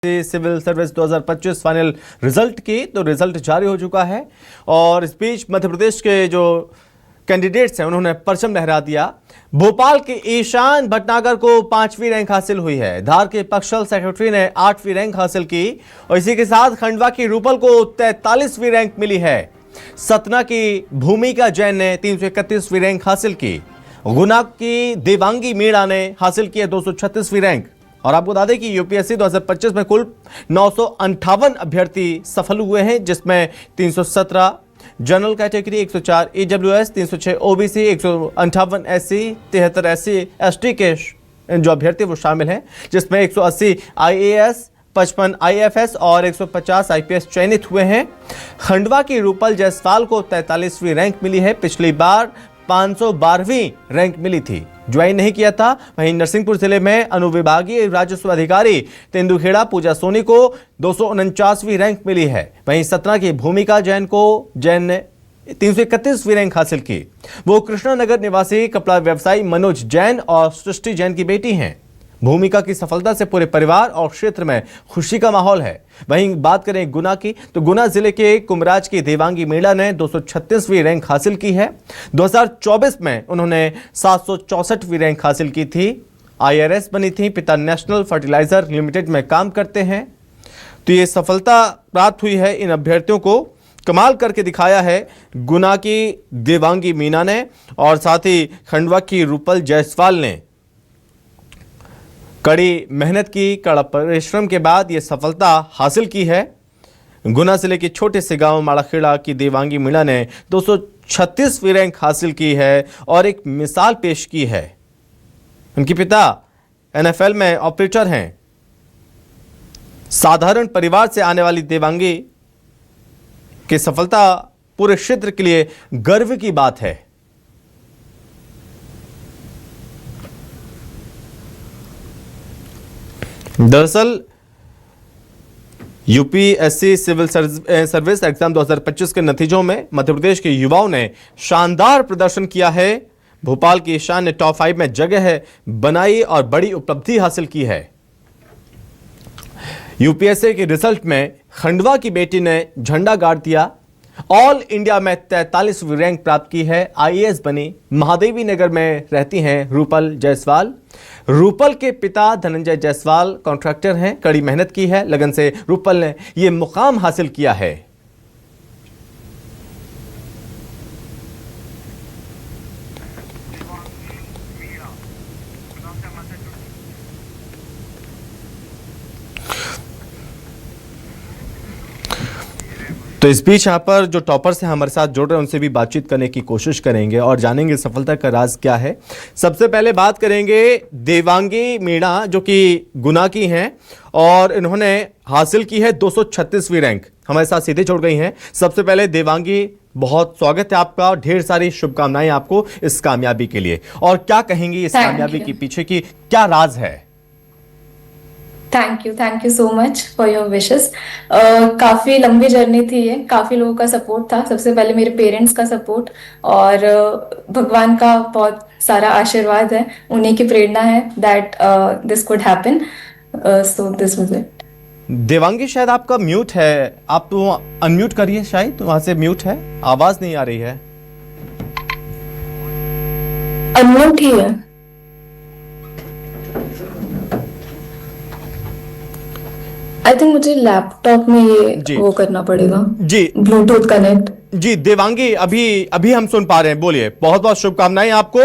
Civil service 2025 final result की तो result जारी हो चुका है और इस बीच मध्य प्रदेश के जो कैंडिडेट्स हैं उन्होंने परचम लहरा दिया। भोपाल के ईशान भटनागर को 5वीं रैंक हासिल हुई है। धार के पक्षल सेक्रेटरी ने 8वीं रैंक हासिल की और इसी के साथ खंडवा की रूपल को 43वीं रैंक मिली है। सतना की भूमिका जैन ने 331वीं रैंक हासिल की। गुना की देवांगी मीणा ने हासिल की 236वीं रैंक। और आपको बता दें कि यूपीएससी 2025 में कुल 958 अभ्यर्थी सफल हुए हैं, जिसमें 317 general category, 104 EWS, 306 OBC, 158 SC, 73 SC ST के जो अभ्यर्थी वो शामिल हैं, जिसमें 180 आईएएस, 55 आईएफएस और 150 आईपीएस चयनित हुए हैं। खंडवा की रूपल जायसवाल को 43वीं रैंक मिली है। पिछली बार 512वीं रैंक मिली थी, ज्वाइन नहीं किया था। वहीं नरसिंहपुर जिले में अनुविभागीय राजस्व अधिकारी तेंदुखेड़ा पूजा सोनी को 249वीं रैंक मिली है। वहीं सतना की भूमिका जैन ने 331वीं रैंक हासिल की। वो कृष्णानगर निवासी कपड़ा व्यवसायी मनोज जैन और सृष्टि जैन की बेटी हैं। भूमिका की सफलता से पूरे परिवार और क्षेत्र में खुशी का माहौल है। वहीं बात करें गुना की तो गुना जिले के कुमराज की देवांगी मीणा ने 236वीं रैंक हासिल की है। 2024 में उन्होंने 764वीं रैंक हासिल की थी। आईआरएस बनी थी। पिता नेशनल फर्टिलाइजर लिमिटेड में काम करते हैं। तो ये सफलता प्राप्त हुई है इन अभ्यर्थियों को। कमाल करके दिखाया है गुना की देवांगी मीणा ने और साथ ही खंडवा की रूपल जायसवाल ने। कड़ी मेहनत की, कड़ा परिश्रम के बाद ये सफलता हासिल की है। गुना जिले के छोटे से गांव माड़ाखेड़ा की देवांगी मीणा ने 236वीं रैंक हासिल की है और एक मिसाल पेश की है। उनके पिता एनएफएल में ऑपरेटर हैं। साधारण परिवार से आने वाली देवांगी की सफलता पूरे क्षेत्र के लिए गर्व की बात है। दरअसल यूपीएससी सिविल सर्विस एग्जाम 2025 के नतीजों में मध्य प्रदेश के युवाओं ने शानदार प्रदर्शन किया है। भोपाल की ईशान ने टॉप 5 में जगह बनाई और बड़ी उपलब्धि हासिल की है। यूपीएससी के रिजल्ट में खंडवा की बेटी ने झंडा गाड़ दिया। ऑल इंडिया में 43वीं रैंक प्राप्त की है। आईएएस बनी। महादेवी नगर में रहती हैं रूपल जायसवाल। रूपल के पिता धनंजय जायसवाल कॉन्ट्रैक्टर हैं। कड़ी मेहनत की है, लगन से रूपल ने यह मुकाम हासिल किया है। तो इस बीच यहाँ पर जो टॉपर्स हैं हमारे साथ जुड़ रहे हैं, उनसे भी बातचीत करने की कोशिश करेंगे और जानेंगे सफलता का राज क्या है। सबसे पहले बात करेंगे देवांगी मीणा, जो कि गुना की हैं और इन्होंने हासिल की है 236वीं रैंक। हमारे साथ सीधे जुड़ गई हैं। सबसे पहले देवांगी, बहुत स्वागत है आपका और ढेर सारी शुभकामनाएं आपको इस कामयाबी के लिए। और क्या कहेंगी इस कामयाबी के पीछे की क्या राज है? Thank you so much for your wishes. काफ़ी लंबी जर्नी थी ये, काफ़ी लोगों का सपोर्ट था। सबसे पहले मेरे पेरेंट्स का सपोर्ट और भगवान का बहुत सारा आशीर्वाद है, उन्हीं की प्रेरणा है that this could happen. So this was it. Devangi, शायद आपका म्यूट है, आप तो अनम्यूट करिए, शायद वहां से म्यूट है, आवाज नहीं आ रही है। अनम्यूट ही है। आई थिंक मुझे लैपटॉप में ये वो करना पड़ेगा जी, ब्लूटूथ कनेक्ट। जी देवांगी, अभी हम सुन पा रहे हैं, बोलिए। बहुत बहुत शुभकामनाएं आपको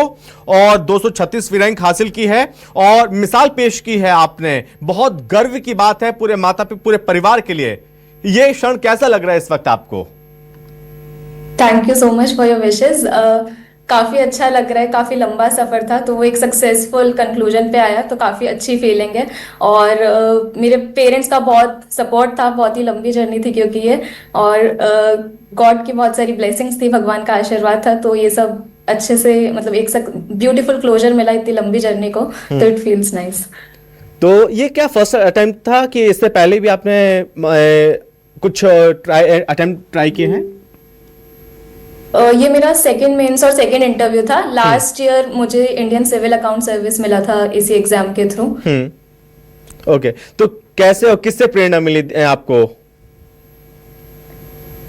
और 236वीं रैंक हासिल की है और मिसाल पेश की है आपने। बहुत गर्व की बात है पूरे पूरे परिवार के लिए। ये क्षण कैसा लग रहा है इस वक्त आपको? Thank you so much for your wishes. काफ़ी अच्छा लग रहा है। काफ़ी लंबा सफ़र था तो वो एक सक्सेसफुल कंक्लूजन पे आया, तो काफ़ी अच्छी फीलिंग है। और मेरे पेरेंट्स का बहुत सपोर्ट था। बहुत ही लंबी जर्नी थी क्योंकि ये, और गॉड की बहुत सारी ब्लेसिंग्स थी, भगवान का आशीर्वाद था। तो ये सब अच्छे से, मतलब एक ब्यूटीफुल क्लोजर मिला इतनी लंबी जर्नी को, तो इट फील्स नाइस। तो ये क्या फर्स्ट अटेम्प्ट था कि इससे पहले भी आपने कुछ अटेम्प्ट ट्राई किए हैं? ये मेरा सेकंड मेंस और सेकंड इंटरव्यू था। लास्ट ईयर मुझे इंडियन सिविल अकाउंट सर्विस मिला था इसी एग्जाम के थ्रू। ओके, तो कैसे और किससे प्रेरणा मिली आपको?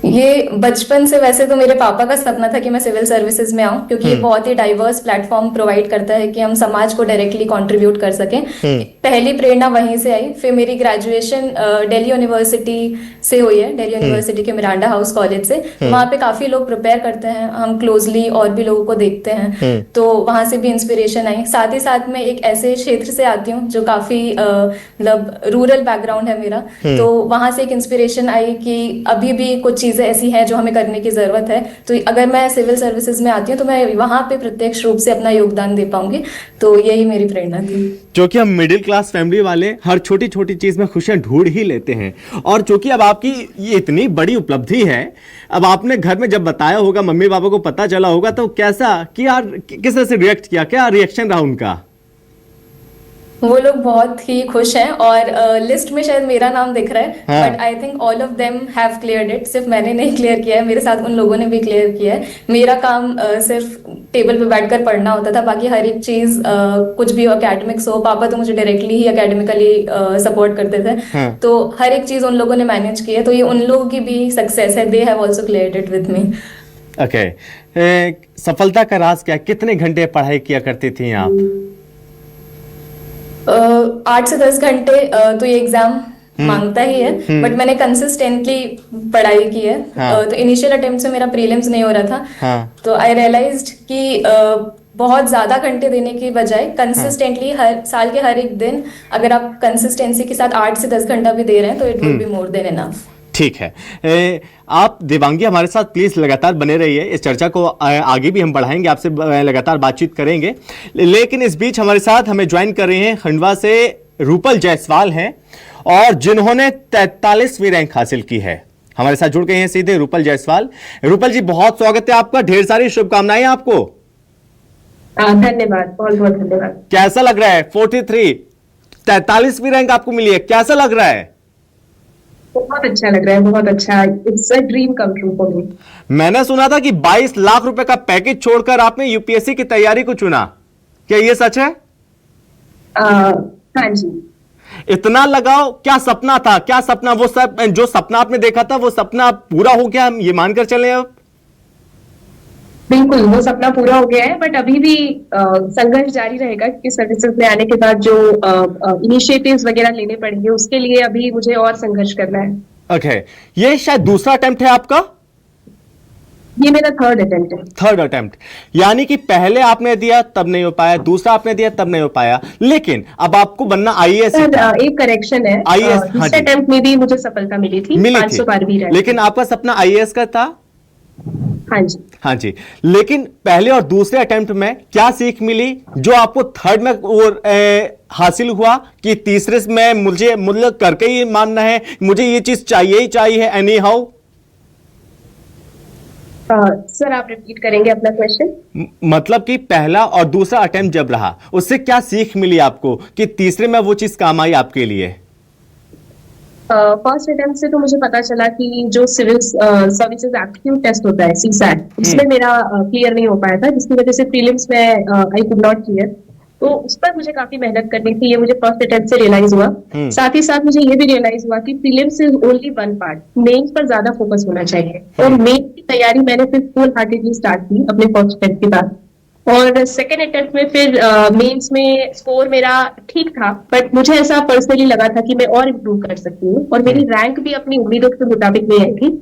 ये बचपन से वैसे तो मेरे पापा का सपना था कि मैं सिविल सर्विसेज में आऊं, क्योंकि ये बहुत ही डाइवर्स प्लेटफॉर्म प्रोवाइड करता है कि हम समाज को डायरेक्टली कंट्रीब्यूट कर सकें। पहली प्रेरणा वहीं से आई। फिर मेरी ग्रेजुएशन दिल्ली यूनिवर्सिटी से हुई है, दिल्ली यूनिवर्सिटी के मिरांडा हाउस कॉलेज से। वहाँ पे काफी लोग प्रिपेयर करते हैं, हम क्लोजली और भी लोगों को देखते हैं, तो वहां से भी इंस्पिरेशन आई। साथ ही साथ मैं एक ऐसे क्षेत्र से आती हूँ जो काफी मतलब रूरल बैकग्राउंड है मेरा, तो वहां से एक इंस्पिरेशन आई कि अभी भी कुछ चीजें ऐसी हैं जो हमें करने की जरूरत है, तो अगर मैं सिविल सर्विसेज में आती हूँ तो मैं वहां पे प्रत्यक्ष रूप से अपना योगदान दे पाऊंगी। तो यही मेरी प्रेरणा थी। जो कि हम मिडिल क्लास फैमिली वाले हर छोटी छोटी चीज में खुशियां ढूंढ ही लेते हैं, और चूंकि अब आपकी ये इतनी बड़ी उपलब्धि है, अब आपने घर में जब बताया होगा, मम्मी पापा को पता चला होगा, तो कैसा कि यार किस तरह से रिएक्ट किया, क्या रिएक्शन रहा उनका? वो लोग बहुत ही खुश हैं, और लिस्ट में शायद मेरा नाम दिख रहा है, हाँ। But I think all of them have cleared it. सिर्फ मैंने नहीं क्लियर किया है, मेरे साथ उन लोगों ने भी क्लियर किया है। मेरा काम सिर्फ टेबल पे बैठकर पढ़ना होता था, बाकी हर एक चीज कुछ भी एकेडमिक्स हो, पापा तो मुझे डायरेक्टली ही एकेडमिकली सपोर्ट करते थे। हाँ। तो हर एक चीज उन लोगों ने मैनेज की है, तो ये उन लोगों की भी सक्सेस है। They have also cleared it with me. Okay, सफलता का राज क्या, कितने घंटे पढ़ाई किया करती थी आप? 8 से 10 घंटे तो ये एग्जाम मांगता ही है, बट मैंने कंसिस्टेंटली पढ़ाई की है। हाँ। तो इनिशियल अटेम्प्ट से मेरा प्रीलिम्स नहीं हो रहा था, हाँ। तो आई रियलाइज्ड कि बहुत ज्यादा घंटे देने की बजाय कंसिस्टेंटली हर साल के हर एक दिन अगर आप कंसिस्टेंसी के साथ 8 से 10 घंटा भी दे रहे हैं तो it would be more than enough. ठीक है, आप देवांगी हमारे साथ प्लीज लगातार बने रहिए, इस चर्चा को आगे भी हम बढ़ाएंगे, आपसे लगातार बातचीत करेंगे। लेकिन इस बीच हमारे साथ हमें ज्वाइन कर रहे हैं खंडवा से रूपल जायसवाल हैं, और जिन्होंने 43वीं रैंक हासिल की है। हमारे साथ जुड़ गए हैं सीधे रूपल जायसवाल। रूपल जी, बहुत स्वागत है आपका, ढेर सारी शुभकामनाएं आपको। धन्यवाद, बहुत बहुत धन्यवाद। कैसा लग रहा है? 43वीं रैंक आपको मिली है, कैसा लग रहा है? बहुत अच्छा लग रहा है, बहुत अच्छा। It's a dream come true for me. मैंने सुना था कि 22 लाख रुपए का पैकेज छोड़कर आपने यूपीएससी की तैयारी को चुना, क्या ये सच है? हाँ जी। इतना लगाओ, क्या सपना था, क्या सपना, वो सब जो सपना आपने देखा था वो सपना पूरा हो गया, हम ये मानकर चले अब? बिल्कुल, वो सपना पूरा हो गया है, बट अभी भी संघर्ष जारी रहेगा, क्योंकि सर्विसेज में आने के बाद जो इनिशिएटिव्स वगैरह लेने पड़ेंगे उसके लिए अभी मुझे और संघर्ष करना है। ओके, ये शायद दूसरा अटेम्प्ट है आपका? ये मेरा थर्ड अटेम्प्ट है। थर्ड अटेम्प्ट, यानी कि पहले आपने दिया तब नहीं हो पाया, दूसरा आपने दिया तब नहीं हो पाया, लेकिन अब आपको बनना आईएएस। एक करेक्शन है, आईएएस दूसरे अटेम्प्ट में भी मुझे सफलता मिली थी, 500 पार भी रहा, लेकिन आपका सपना आईएएस का था। हाँ जी। हाँ जी, लेकिन पहले और दूसरे अटेम्प्ट में क्या सीख मिली जो आपको थर्ड में हासिल हुआ कि तीसरे में मुझे करके ही मानना है, मुझे ये चीज चाहिए ही चाहिए एनी हाउ? सर आप रिपीट करेंगे अपना क्वेश्चन? मतलब कि पहला और दूसरा अटेम्प्ट जब रहा, उससे क्या सीख मिली आपको कि तीसरे में वो चीज काम आई आपके लिए? फर्स्ट अटेम्प्ट से तो मुझे पता चला कि जो सिविल सर्विसेज एप्टीट्यूड टेस्ट होता है सीसैट, उसमें मेरा क्लियर नहीं हो पाया था, जिसकी वजह से प्रीलिम्स में आई कुड नॉट क्लियर। तो उस पर मुझे काफी मेहनत करनी थी, ये मुझे फर्स्ट अटेम्प्ट से रियलाइज हुआ। साथ ही साथ मुझे ये भी रियलाइज हुआ कि prelims is only one part, mains पर ज्यादा फोकस होना चाहिए। और मेंस की तैयारी मैंने फिर फुल हार्टेडली स्टार्ट की अपने फर्स्ट अटेम्प्ट के बाद, और सेकेंड अटेम्प्ट में फिर मेंस में स्कोर मेरा ठीक था, बट मुझे ऐसा पर्सनली लगा था कि मैं और इम्प्रूव कर सकती हूँ, और मेरी रैंक भी अपनी उम्मीदों के मुताबिक नहीं आई थी।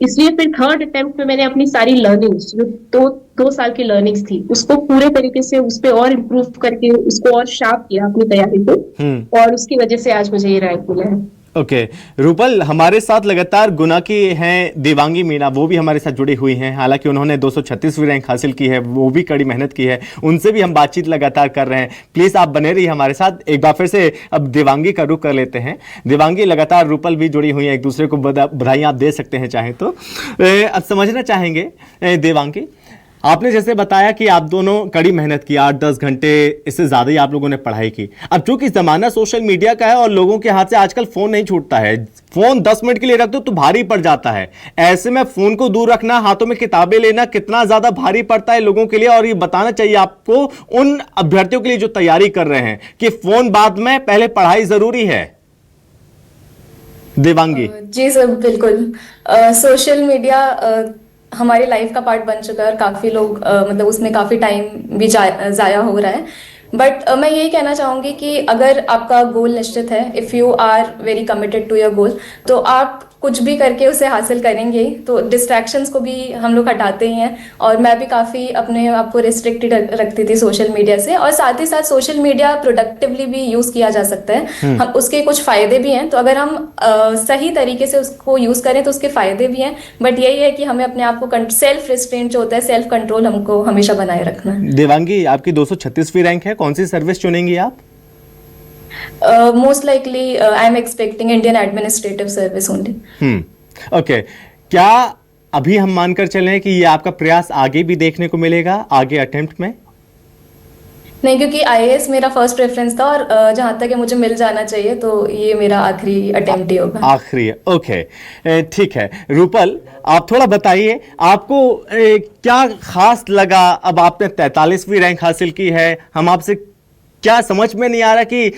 इसलिए फिर थर्ड अटेम्प्ट में मैंने अपनी सारी लर्निंग्स, जो दो साल की लर्निंग्स थी, उसको पूरे तरीके से उस पर और इम्प्रूव करके उसको और शार्प किया अपनी तैयारी को, और उसकी वजह से आज मुझे ये रैंक मिला है। ओके, रूपल, हमारे साथ लगातार गुना की हैं देवांगी मीणा, वो भी हमारे साथ जुड़ी हुई हैं। हालांकि उन्होंने 236वीं रैंक हासिल की है, वो भी कड़ी मेहनत की है, उनसे भी हम बातचीत लगातार कर रहे हैं। प्लीज आप बने रहिए हमारे साथ। एक बार फिर से अब देवांगी का रुख कर लेते हैं। देवांगी, लगातार रूपल भी जुड़ी हुई है, एक दूसरे को बधाई आप दे सकते हैं चाहे तो। अब समझना चाहेंगे देवांगी, आपने जैसे बताया कि आप दोनों कड़ी मेहनत की, 8-10 घंटे, इससे ज्यादा ही आप लोगों ने पढ़ाई की। अब चूंकि जमाना सोशल मीडिया का है और लोगों के हाथ से आजकल फोन नहीं छूटता है, फोन 10 मिनट के लिए रख दो तो भारी पड़ जाता है। ऐसे में फोन को दूर रखना, हाथों में किताबें लेना कितना ज्यादा भारी पड़ता है लोगों के लिए, और ये बताना चाहिए आपको उन अभ्यर्थियों के लिए जो तैयारी कर रहे हैं कि फोन बाद में, पहले पढ़ाई जरूरी है। देवांगी। जी सर, बिल्कुल। सोशल मीडिया हमारी लाइफ का पार्ट बन चुका है और काफ़ी लोग मतलब उसमें काफ़ी टाइम भी ज़ाया हो रहा है। बट मैं यही कहना चाहूँगी कि अगर आपका गोल निश्चित है, if you are very committed to your goal, तो आप कुछ भी करके उसे हासिल करेंगे ही। तो डिस्ट्रैक्शंस को भी हम लोग हटाते ही हैं, और मैं भी काफ़ी अपने आप को रिस्ट्रिक्टेड रखती थी सोशल मीडिया से। और साथ ही साथ सोशल मीडिया प्रोडक्टिवली भी यूज़ किया जा सकता है। हम उसके कुछ फ़ायदे भी हैं, तो अगर हम सही तरीके से उसको यूज़ करें तो उसके फ़ायदे भी हैं। बट यही है कि हमें अपने आप को सेल्फ रिस्ट्रेंट जो होता है, सेल्फ कंट्रोल हमको हमेशा बनाए रखना है। देवांगी, आपकी 236वीं रैंक है, कौन सी सर्विस चुनेंगी आप? Most likely I am expecting Indian administrative service only. Okay, क्या अभी हम मानकर चलें कि ये आपका प्रयास आगे भी देखने को मिलेगा, आगे अटेम्प्ट में? नहीं, क्योंकि आईएएस मेरा फर्स्ट प्रेफरेंस था, और जहां तक है मुझे मिल जाना चाहिए, तो ये मेरा आखिरी अटेम्प्ट ही होगा। आखिरी है, ओके। ठीक है रूपल, आप थोड़ा बताइए आपको क्या खास लगा? अब आपने 43वीं रैंक हासिल की है, हम आपसे क्या समझ में नहीं आ रहा कि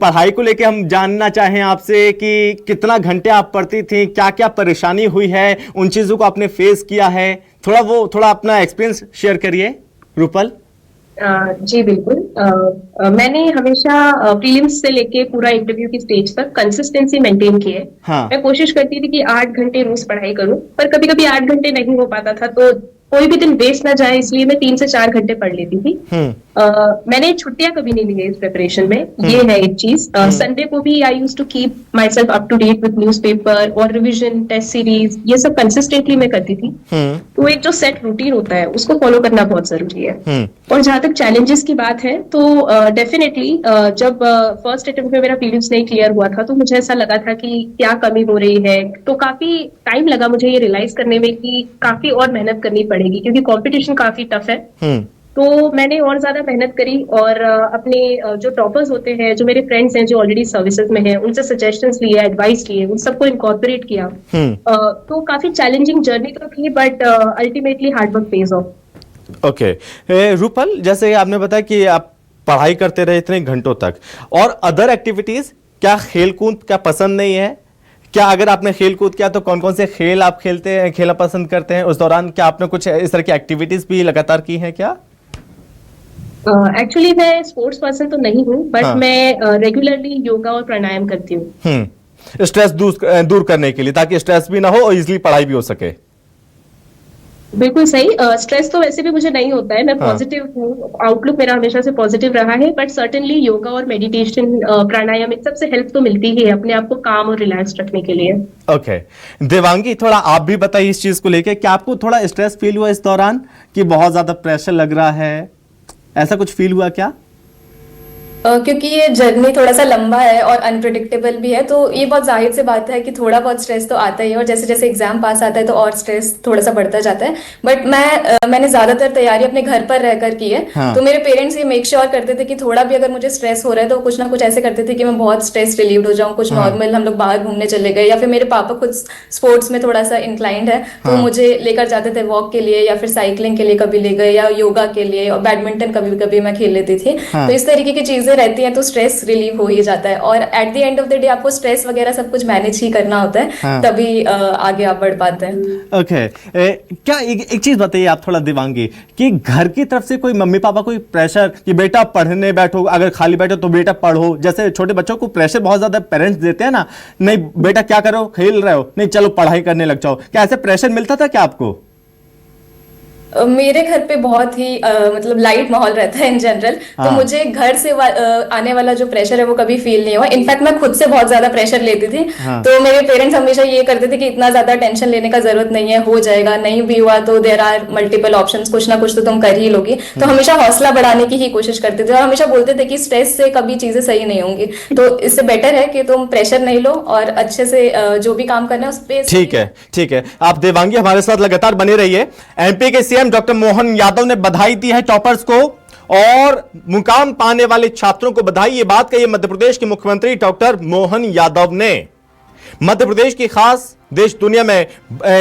पढ़ाई को लेके हम जानना चाहें आपसे कि कितना घंटे आप पढ़ती थी, क्या क्या परेशानी हुई है, उन चीज़ों को आपने फेस किया है, थोड़ा अपना एक्सपीरियंस शेयर करिए रूपल। जी बिल्कुल। मैंने हमेशा प्रीलिम्स से लेके पूरा इंटरव्यू की स्टेज तक कंसिस्टेंसी मेंटेन की है। हाँ। मैं कोशिश करती थी कि 8 घंटे रोज पढ़ाई करूं, पर कभी कभी 8 घंटे नहीं हो पाता था, तो कोई भी दिन वेस्ट ना जाए इसलिए मैं 3 से 4 घंटे पढ़ लेती थी। मैंने छुट्टियां कभी नहीं ली है इस प्रिपरेशन में, ये है एक चीज। संडे को भी I used to keep myself up to date with newspaper और रिविजन, टेस्ट सीरीज, ये सब कंसिस्टेंटली मैं करती थी। तो एक जो सेट रूटीन होता है उसको फॉलो करना बहुत जरूरी है। और जहां तक चैलेंजेस की बात है, तो डेफिनेटली जब फर्स्ट अटेम्प्ट में मेरा प्रीलिम्स नहीं क्लियर हुआ था, तो मुझे ऐसा लगा था कि क्या कमी हो रही है। तो काफी टाइम लगा मुझे ये रियलाइज करने में कि काफी और मेहनत करनी पड़ेगी, क्योंकि कंपटीशन काफी टफ है। तो मैंने और ज्यादा मेहनत करी, और अपने जो टॉपर्स होते हैं, जो मेरे फ्रेंड्स हैं जो ऑलरेडी सर्विसेज में हैं, उनसे सजेशंस लिए, एडवाइस लिए, उन सबको इनकॉर्पोरेट किया। तो काफी चैलेंजिंग जर्नी तो थी, but ultimately hard work page of. Okay Rupal, जैसे आपने बताया कि आप पढ़ाई करते रहे इतने घंटों तक, और अदर एक्टिविटीज, क्या खेल कूद क्या पसंद नहीं है? क्या अगर आपने खेल कूद किया तो कौन कौन से खेल आप खेलते हैं, खेलना पसंद करते हैं? उस दौरान क्या आपने कुछ इस तरह की एक्टिविटीज भी लगातार की हैं क्या? एक्चुअली मैं स्पोर्ट्स पर्सन तो नहीं हूँ, बट मैं रेगुलरली योगा और प्राणायाम करती हूँ। स्ट्रेस दूर करने के लिए, ताकि स्ट्रेस भी ना हो और इजीली पढ़ाई भी हो सके। बिल्कुल सही। स्ट्रेस तो वैसे भी मुझे नहीं होता है, मैं पॉजिटिव हूँ, आउटलुक मेरा हमेशा से पॉजिटिव रहा है। बट सर्टेनली योगा और मेडिटेशन, प्राणायाम, इन सबसे हेल्प तो मिलती ही है अपने आप को काम और रिलैक्स रखने के लिए। ओके देवांगी, थोड़ा आप भी बताइए इस चीज को लेके, क्या आपको थोड़ा स्ट्रेस फील हुआ इस दौरान कि बहुत ज्यादा प्रेशर लग रहा है, ऐसा कुछ फील हुआ क्या? क्योंकि ये जर्नी थोड़ा सा लंबा है और अनप्रिडिक्टेबल भी है, तो ये बहुत जाहिर सी बात है कि थोड़ा बहुत स्ट्रेस तो आता ही है, और जैसे जैसे एग्जाम पास आता है तो और स्ट्रेस थोड़ा सा बढ़ता जाता है। बट मैंने ज्यादातर तैयारी अपने घर पर रहकर की है। तो मेरे पेरेंट्स ये मेक श्योर करते थे कि थोड़ा भी अगर मुझे स्ट्रेस हो रहा है तो कुछ ना कुछ ऐसे करते थे कि मैं बहुत स्ट्रेस रिलीव्ड हो जाऊँ, कुछ नॉर्मल हम लोग बाहर घूमने चले गए, या फिर मेरे पापा खुद स्पोर्ट्स में थोड़ा सा इंक्लाइंड है, तो मुझे लेकर जाते थे वॉक के लिए, या फिर साइकिलिंग के लिए कभी ले गए, या योगा के लिए, और बैडमिंटन कभी कभी मैं खेल लेती थी। तो इस तरीके की चीजें रहती हैं, तो स्ट्रेस रिलीव हो ही जाता है। और at the end of the day आपको स्ट्रेस वगैरह सब कुछ मैनेज ही करना होता है, तभी आगे आप बढ़ पाते हैं। ओके क्या एक चीज बताइए आप थोड़ा देवांगी, कि घर की तरफ से कोई मम्मी पापा कोई प्रेशर कि बेटा पढ़ने बैठो, अगर खाली बैठो तो बेटा पढ़ो, जैसे छोटे बच्चों को प्रेशर बहुत ज्यादा पेरेंट्स देते हैं ना, नहीं बेटा क्या करो, खेल रहे हो, नहीं चलो पढ़ाई करने लग जाओ, क्या ऐसे प्रेशर मिलता था क्या आपको? मेरे घर पे बहुत ही मतलब लाइट माहौल रहता है इन जनरल, तो मुझे घर से आने वाला जो प्रेशर है वो कभी फील नहीं हुआ। इनफैक्ट मैं खुद से बहुत ज्यादा प्रेशर लेती थी। तो मेरे पेरेंट्स हमेशा ये करते थे कि इतना ज्यादा टेंशन लेने का जरूरत नहीं है, हो जाएगा, नहीं भी हुआ तो देयर आर मल्टीपल ऑप्शंस, कुछ ना कुछ तो तुम कर ही लोगी। तो हमेशा हौसला बढ़ाने की ही कोशिश करते थे, और हमेशा बोलते थे कि स्ट्रेस से कभी चीजें सही नहीं होंगी, तो इससे बेटर है कि तुम प्रेशर नहीं लो और अच्छे से जो भी काम करना है उस पर। ठीक है, आप देवांगी हमारे साथ लगातार बने रहिए। एमपी के सीएम डॉक्टर मोहन यादव ने बधाई दी है टॉपर्स को, और मुकाम पाने वाले छात्रों को बधाई। ये बात कही मध्य प्रदेश के मुख्यमंत्री डॉक्टर मोहन यादव ने। मध्य प्रदेश की खास देश दुनिया में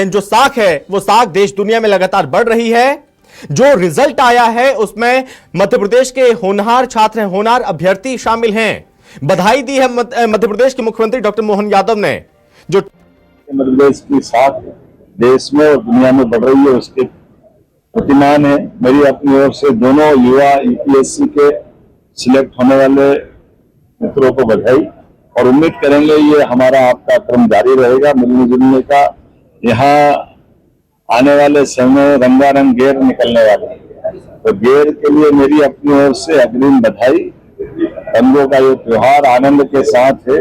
जो साख है, वो साख देश दुनिया में लगातार बढ़ रही है। जो रिजल्ट आया है उसमें मध्य प्रदेश के होनहार छात्र हैं, होनहार अभ्यर्थी शामिल हैं। बधाई दी है मध्य प्रदेश के मुख्यमंत्री डॉक्टर मोहन यादव ने। जो मध्य प्रदेश की साख देश में और दुनिया में बढ़ रही है उसके प्रतिमान है। मेरी अपनी ओर से दोनों युवा यूपीएससी के सिलेक्ट होने वाले मित्रों को बधाई और उम्मीद करेंगे ये हमारा आपका क्रम जारी रहेगा मिलने जुलने का। यहाँ आने वाले समय रंगारंग गेर निकलने वाले हैं, तो गेर के लिए मेरी अपनी ओर से अग्रिम बधाई। रंगों का ये त्योहार आनंद के साथ है।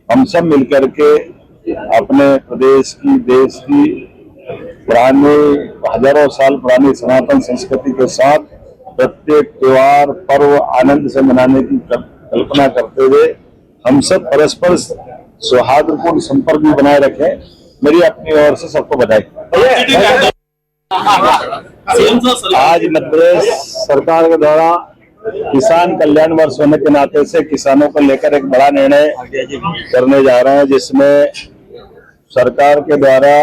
हम सब मिलकर के अपने प्रदेश की, देश की पुरानी हजारों साल पुरानी सनातन संस्कृति के साथ प्रत्येक त्योहार पर्व आनंद से मनाने की कल्पना करते हुए हम सब परस्पर सौहार्दपूर्ण संपर्क भी बनाए रखें। मेरी अपनी ओर से सबको बधाई। आज मध्य प्रदेश सरकार के द्वारा किसान कल्याण वर्ष होने के नाते से किसानों को लेकर एक बड़ा निर्णय करने जा रहे हैं, जिसमें सरकार के द्वारा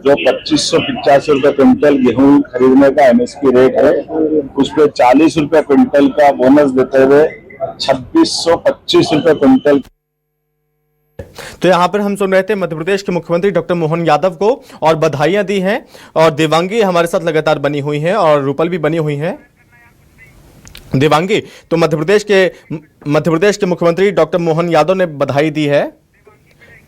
जो 2585 रुपए क्विंटल गेहूं खरीदने का एमएसपी रेट है, उस पर 40 रुपए क्विंटल का बोनस देते हुए 2625 रुपए क्विंटल। तो यहाँ पर हम सुन रहे थे मध्य प्रदेश के मुख्यमंत्री डॉक्टर मोहन यादव को और बधाइयां दी हैं। और देवांगी हमारे साथ लगातार बनी हुई हैं और रूपल भी बनी हुई हैं। देवांगी, तो मध्य प्रदेश के मुख्यमंत्री डॉक्टर मोहन यादव ने बधाई दी है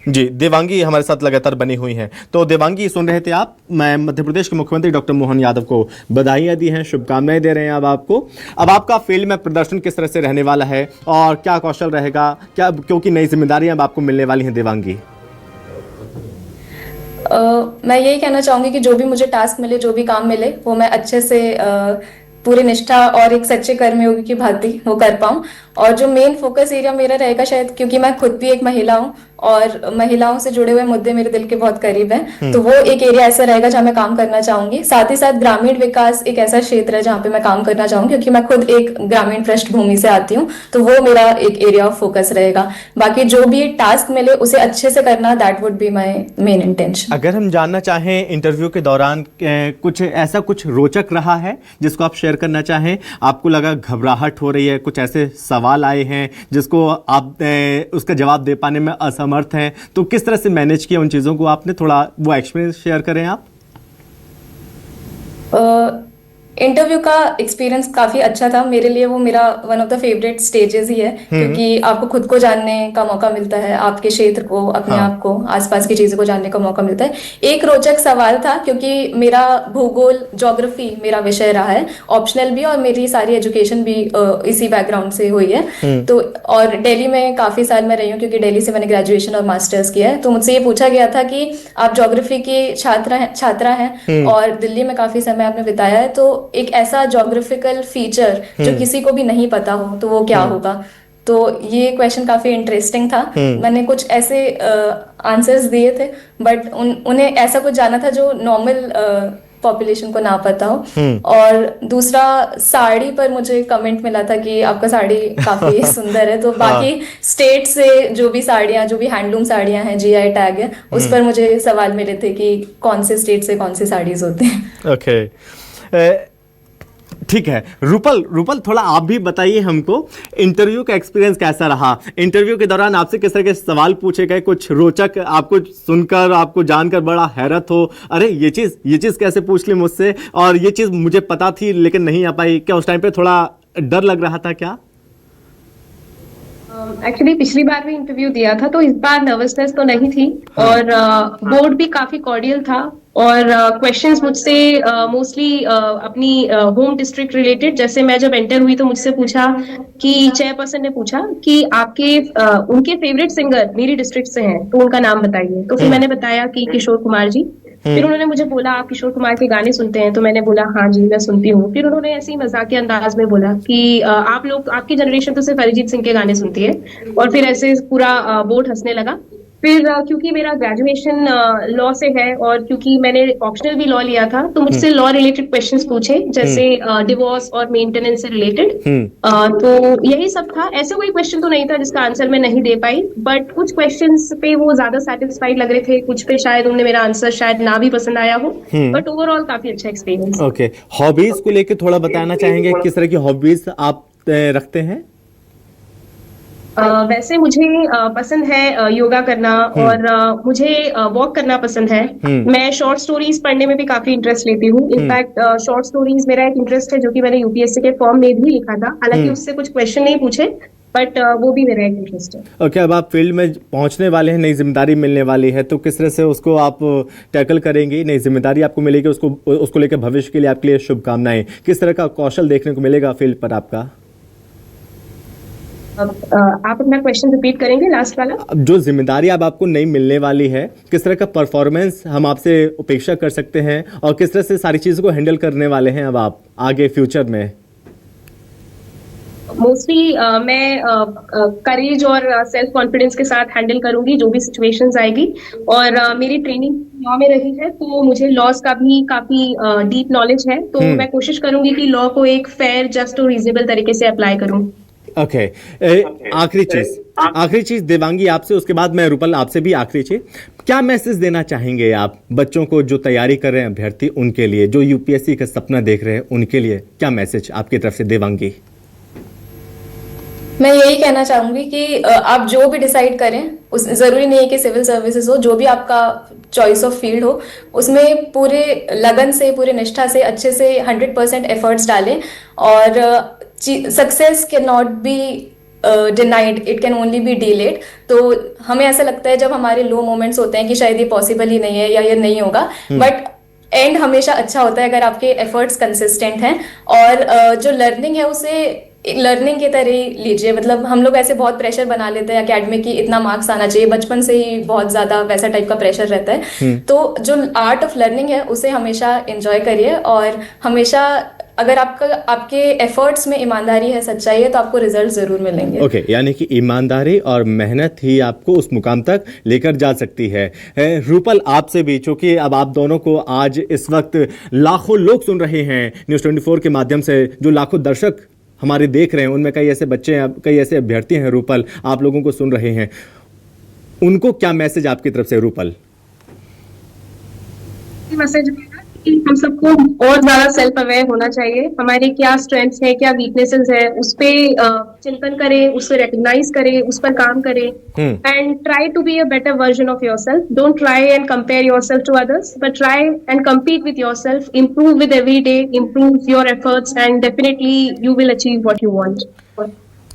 जी। देवांगी हमारे साथ लगातार बनी हुई हैं। तो देवांगी सुन रहे थे आप, मैं मध्य प्रदेश के मुख्यमंत्री डॉक्टर मोहन यादव को बधाइयां दी हैं, शुभकामनाएं दे रहे हैं अब आपको। अब आपका फील्ड में प्रदर्शन किस तरह से रहने वाला है और क्या कौशल रहेगा, क्या क्योंकि नई जिम्मेदारियां अब आपको मिलने वाली हैं देवांगी? मैं यही कहना चाहूंगी कि जो भी मुझे टास्क मिले, जो भी काम मिले, वो मैं अच्छे से पूरी निष्ठा और एक सच्चे कर्मयोगी की भांति वो कर पाऊं। और जो मेन फोकस एरिया मेरा रहेगा, शायद क्योंकि मैं खुद भी एक महिला हूं और महिलाओं से जुड़े हुए मुद्दे मेरे दिल के बहुत करीब हैं, तो वो एक एरिया ऐसा रहेगा जहां मैं काम करना चाहूंगी। साथ ही साथ ग्रामीण विकास एक ऐसा क्षेत्र है जहां पे मैं काम करना चाहूंगी, क्योंकि मैं खुद एक ग्रामीण पृष्ठभूमि से आती हूँ, तो वो मेरा एक एरिया ऑफ फोकस रहेगा। बाकी जो भी टास्क मिले उसे अच्छे से करना, that would be my main intention. अगर हम जानना चाहें इंटरव्यू के दौरान कुछ रोचक रहा है जिसको आप शेयर करना चाहें, आपको लगा घबराहट हो रही है, कुछ ऐसे सवाल आए हैं जिसको आप उसका जवाब दे पाने में असमर्थ हैं, तो किस तरह से मैनेज किया उन चीज़ों को आपने? थोड़ा वो एक्सपीरियंस शेयर करें आप। इंटरव्यू का एक्सपीरियंस काफी अच्छा था मेरे लिए। वो मेरा one of the favourite stages ही है, क्योंकि आपको खुद को जानने का मौका मिलता है, आपके क्षेत्र को, अपने आप को, आसपास की चीजों को जानने का मौका मिलता है। एक रोचक सवाल था, क्योंकि मेरा भूगोल, ज्योग्राफी मेरा विषय रहा है, ऑप्शनल भी, और मेरी सारी एजुकेशन भी इसी बैकग्राउंड से हुई है। तो और दिल्ली में काफी साल में रही हूँ, क्योंकि दिल्ली से मैंने ग्रेजुएशन और मास्टर्स किया है। तो मुझसे ये पूछा गया था कि आप ज्योग्राफी की छात्रा हैं और दिल्ली में काफी समय आपने बिताया है, तो एक ऐसा ज्योग्राफिकल फीचर जो किसी को भी नहीं पता हो तो वो क्या होगा। तो ये क्वेश्चन काफी इंटरेस्टिंग था। मैंने कुछ ऐसे आंसर्स दिए थे, बट उन्हें ऐसा कुछ जाना था जो नॉर्मल पॉपुलेशन को ना पता हो। और दूसरा, साड़ी पर मुझे कमेंट मिला था कि आपका साड़ी काफी सुंदर है। तो बाकी स्टेट से जो भी साड़ियां, जो भी हैंडलूम साड़ियां हैं, जीआई टैग है, उस पर मुझे सवाल मिले थे कि कौन से स्टेट से कौन सी साड़ीज होती हैं। ओके, ठीक है। रूपल थोड़ा आप भी बताइए हमको, इंटरव्यू का एक्सपीरियंस कैसा रहा? इंटरव्यू के दौरान आपसे किस तरह के सवाल पूछे गए? कुछ रोचक आपको सुनकर, आपको जानकर बड़ा हैरत हो, अरे ये चीज़ कैसे पूछ ली मुझसे, और ये चीज़ मुझे पता थी लेकिन नहीं आ पाई, क्या उस टाइम पे थोड़ा डर लग रहा था क्या? एक्चुअली पिछली बार भी इंटरव्यू दिया था, तो इस बार नर्वसनेस तो नहीं थी। और बोर्ड भी काफी कॉर्डियल था, और क्वेश्चंस मुझसे मोस्टली अपनी होम डिस्ट्रिक्ट रिलेटेड, जैसे मैं जब एंटर हुई तो मुझसे पूछा कि चेयरपर्सन ने पूछा कि आपके उनके फेवरेट सिंगर मेरी डिस्ट्रिक्ट से हैं, तो उनका नाम बताइए। तो फिर मैंने बताया कि किशोर कुमार जी। फिर उन्होंने मुझे बोला, आप किशोर कुमार के गाने सुनते हैं? तो मैंने बोला हाँ जी मैं सुनती हूँ। फिर उन्होंने ऐसे ही मजाकिया अंदाज में बोला कि आप लोग, आपकी जनरेशन तो सिर्फ अरिजीत सिंह के गाने सुनती है। और फिर ऐसे पूरा बोर्ड हंसने लगा। फिर क्योंकि मेरा ग्रेजुएशन लॉ से है और क्योंकि मैंने ऑप्शनल भी लॉ लिया था, तो मुझसे लॉ रिलेटेड क्वेश्चंस पूछे, जैसे डिवोर्स और मेंटेनेंस से रिलेटेड। तो यही सब था। ऐसे कोई क्वेश्चन तो नहीं था जिसका आंसर मैं नहीं दे पाई, बट कुछ क्वेश्चंस पे वो ज्यादा सेटिस्फाइड लग रहे थे, कुछ पे शायद उन्हें मेरा आंसर शायद ना भी पसंद आया हो, बट ओवरऑल काफी अच्छा एक्सपीरियंस। ओके, हॉबीज को लेकर थोड़ा बताना चाहेंगे, किस तरह की हॉबीज आप रखते हैं? वैसे मुझे पसंद है योगा करना और मुझे वॉक करना पसंद है। मैं शॉर्ट स्टोरीज पढ़ने में भी काफी इंटरेस्ट लेती हूँ। इनफैक्ट शॉर्ट स्टोरीज मेरा एक इंटरेस्ट है जो कि मैंने यूपीएससी के फॉर्म में भी लिखा था, हालांकि उससे कुछ क्वेश्चन नहीं पूछे, बट वो भी मेरा एक इंटरेस्ट है। ओके, अब आप फील्ड में पहुंचने वाले हैं, नई जिम्मेदारी मिलने वाली है, तो किस तरह से उसको आप टैकल करेंगे? नई जिम्मेदारी आपको मिलेगी, उसको लेकर भविष्य के लिए आपके लिए शुभकामनाएं। किस तरह का कौशल देखने को मिलेगा फील्ड पर आपका? आप अपना क्वेश्चन रिपीट करेंगे लास्ट वाला? अब जो जिम्मेदारी अब आपको नई मिलने वाली है, किस तरह का परफॉर्मेंस हम आपसे अपेक्षा कर सकते हैं और किस तरह से सारी चीज़ों को हैंडल करने वाले हैं अब आप आगे फ्यूचर में? मोस्टली मैं करेज और सेल्फ कॉन्फिडेंस के साथ हैंडल करूंगी जो भी सिचुएशंस आएगी। और मेरी ट्रेनिंग लॉ में रही है, तो मुझे लॉज का भी काफी डीप नॉलेज है, तो मैं कोशिश करूंगी कि लॉ को एक फेयर, जस्ट और रीजनेबल तरीके से अप्लाई करूं। ओके, आखिरी चीज देवांगी आपसे, उसके बाद मैं रूपल आपसे भी आखिरी चीज, क्या मैसेज देना चाहेंगे आप बच्चों को जो तैयारी कर रहे हैं अभ्यर्थी, उनके लिए, जो यूपीएससी का सपना देख रहे हैं उनके लिए, क्या मैसेज आपकी तरफ से देवांगी? मैं यही कहना चाहूंगी कि आप जो भी डिसाइड करें, उस जरूरी नहीं है कि सिविल सर्विसेज हो, जो भी आपका चॉइस ऑफ फील्ड हो, उसमें पूरे लगन से, पूरे निष्ठा से, अच्छे से 100% एफर्ट्स डालें। और success can not be denied, it can only be delayed. तो हमें ऐसा लगता है जब हमारे लो मोमेंट्स होते हैं कि शायद ये पॉसिबल ही नहीं है या ये नहीं होगा, बट एंड हमेशा अच्छा होता है अगर आपके एफर्ट्स कंसिस्टेंट हैं। और जो लर्निंग है उसे एक लर्निंग की तरह ही लीजिए। मतलब हम लोग ऐसे बहुत प्रेशर बना लेते हैं एकेडमिक की, इतना मार्क्स आना चाहिए, बचपन से ही बहुत ज़्यादा वैसा टाइप का प्रेशर रहता है। तो जो आर्ट ऑफ लर्निंग है उसे हमेशा एंजॉय करिए, और हमेशा अगर आपके एफर्ट्स में ईमानदारी है, सच्चाई है, तो आपको रिजल्ट जरूर मिलेंगे। ओके, यानी कि ईमानदारी और मेहनत ही आपको उस मुकाम तक लेकर जा सकती है। रूपल, आपसे भी, चूंकि अब आप दोनों को आज इस वक्त लाखों लोग सुन रहे हैं न्यूज़ 24 के माध्यम से, जो लाखों दर्शक हमारे देख रहे हैं, उनमें कई ऐसे बच्चे हैं, कई ऐसे अभ्यर्थी हैं रूपल, आप लोगों को सुन रहे हैं, उनको क्या मैसेज आपकी तरफ से रूपल? मैसेज कि हम सबको और ज्यादा सेल्फ अवेयर होना चाहिए, हमारे क्या स्ट्रेंथ्स है, क्या वीकनेसेस है, उस पे चिंतन करें, उससे रिकग्नाइज करें, उस पर काम करें, and try to be a better version of yourself. Don't try and compare yourself to others, but try and compete with yourself, improve with every day, improve your efforts, and definitely you will achieve what you want.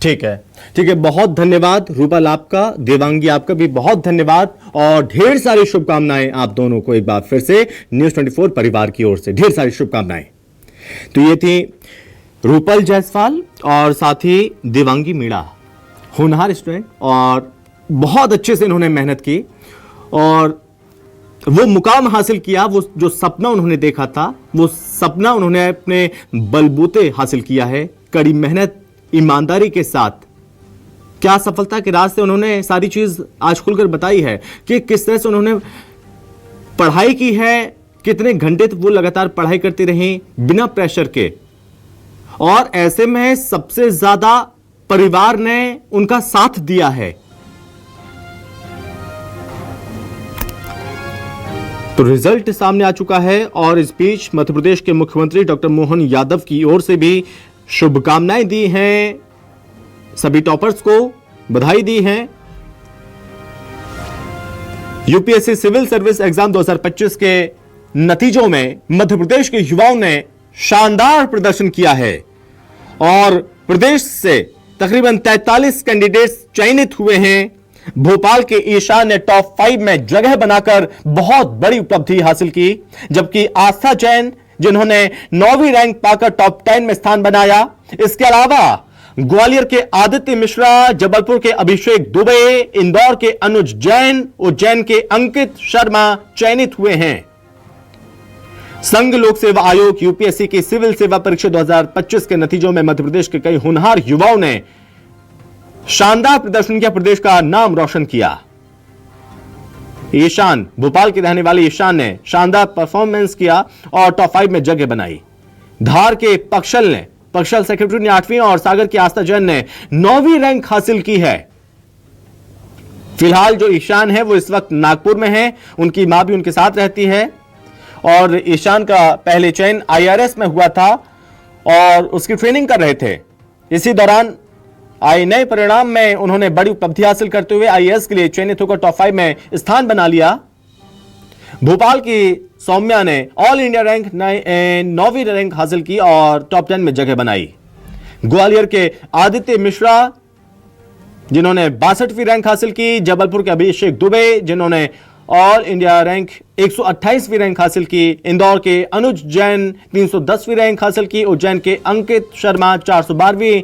ठीक है, ठीक है, बहुत धन्यवाद रूपल आपका, देवांगी आपका भी बहुत धन्यवाद, और ढेर सारी शुभकामनाएं आप दोनों को एक बार फिर से न्यूज़ 24 परिवार की ओर से ढेर सारी शुभकामनाएं। तो ये थी रूपल जायसवाल और साथ ही देवांगी मीणा, होनहार स्टूडेंट, और बहुत अच्छे से इन्होंने मेहनत की और वो मुकाम हासिल किया, वो जो सपना उन्होंने देखा था, वो सपना उन्होंने अपने बलबूते हासिल किया है, कड़ी मेहनत, ईमानदारी के साथ। क्या सफलता के रास्ते उन्होंने सारी चीज आज खुलकर बताई है कि किस तरह से उन्होंने पढ़ाई की है, कितने घंटे तक वो लगातार पढ़ाई करती रही बिना प्रेशर के, और ऐसे में सबसे ज्यादा परिवार ने उनका साथ दिया है। तो रिजल्ट सामने आ चुका है और इस बीच मध्य प्रदेश के मुख्यमंत्री डॉक्टर मोहन यादव की ओर से भी शुभकामनाएं दी हैं, सभी टॉपर्स को बधाई दी है। यूपीएससी सिविल सर्विस एग्जाम 2025 के नतीजों में मध्य प्रदेश के युवाओं ने शानदार प्रदर्शन किया है और प्रदेश से तकरीबन 43 कैंडिडेट्स चयनित हुए हैं। भोपाल के ईशान ने टॉप 5 में जगह बनाकर बहुत बड़ी उपलब्धि हासिल की, जबकि आस्था जैन, जिन्होंने 9वीं रैंक पाकर टॉप 10 में स्थान बनाया। इसके अलावा ग्वालियर के आदित्य मिश्रा, जबलपुर के अभिषेक दुबे, इंदौर के अनुज जैन, उज्जैन के अंकित शर्मा चयनित हुए हैं। संघ लोक सेवा आयोग यूपीएससी की सिविल सेवा परीक्षा 2025 के नतीजों में मध्य प्रदेश के कई होनहार युवाओं ने शानदार प्रदर्शन किया, प्रदेश का नाम रोशन किया। ईशान, भोपाल के रहने वाले ईशान ने शानदार परफॉर्मेंस किया और टॉप 5 में जगह बनाई। धार के पक्षल सेक्रेटरी ने 8वीं और सागर की आस्था जैन ने 9वीं रैंक हासिल की है। फिलहाल जो ईशान है वो इस वक्त नागपुर में है, उनकी मां भी उनके साथ रहती है और ईशान का पहले चयन आईआरएस में हुआ था और उसकी ट्रेनिंग कर रहे थे। इसी दौरान आए नए परिणाम में उन्होंने बड़ी उपलब्धि हासिल करते हुए आईएएस के लिए चयनित होकर टॉप 5 में स्थान बना लिया। भोपाल की सौम्या ने ऑल इंडिया रैंक 9वीं रैंक हासिल की और टॉप 10 में जगह बनाई। ग्वालियर के आदित्य मिश्रा जिन्होंने 62वीं रैंक हासिल की। जबलपुर के अभिषेक दुबे जिन्होंने ऑल इंडिया रैंक 128वीं रैंक हासिल की। इंदौर के अनुज जैन 310वीं रैंक हासिल की। उज्जैन के अंकित शर्मा 412वीं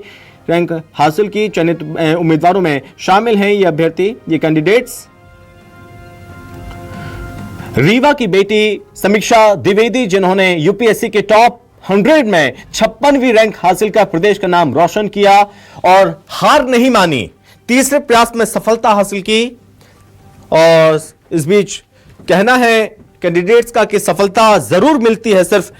रैंक हासिल की। चयनित उम्मीदवारों में शामिल हैं ये अभ्यर्थी, ये कैंडिडेट्स। रीवा की बेटी समीक्षा द्विवेदी जिन्होंने यूपीएससी के टॉप 100 में 56वीं रैंक हासिल कर प्रदेश का नाम रोशन किया और हार नहीं मानी, तीसरे प्रयास में सफलता हासिल की। और इस बीच कहना है कैंडिडेट्स का कि सफलता जरूर मिलती है, सिर्फ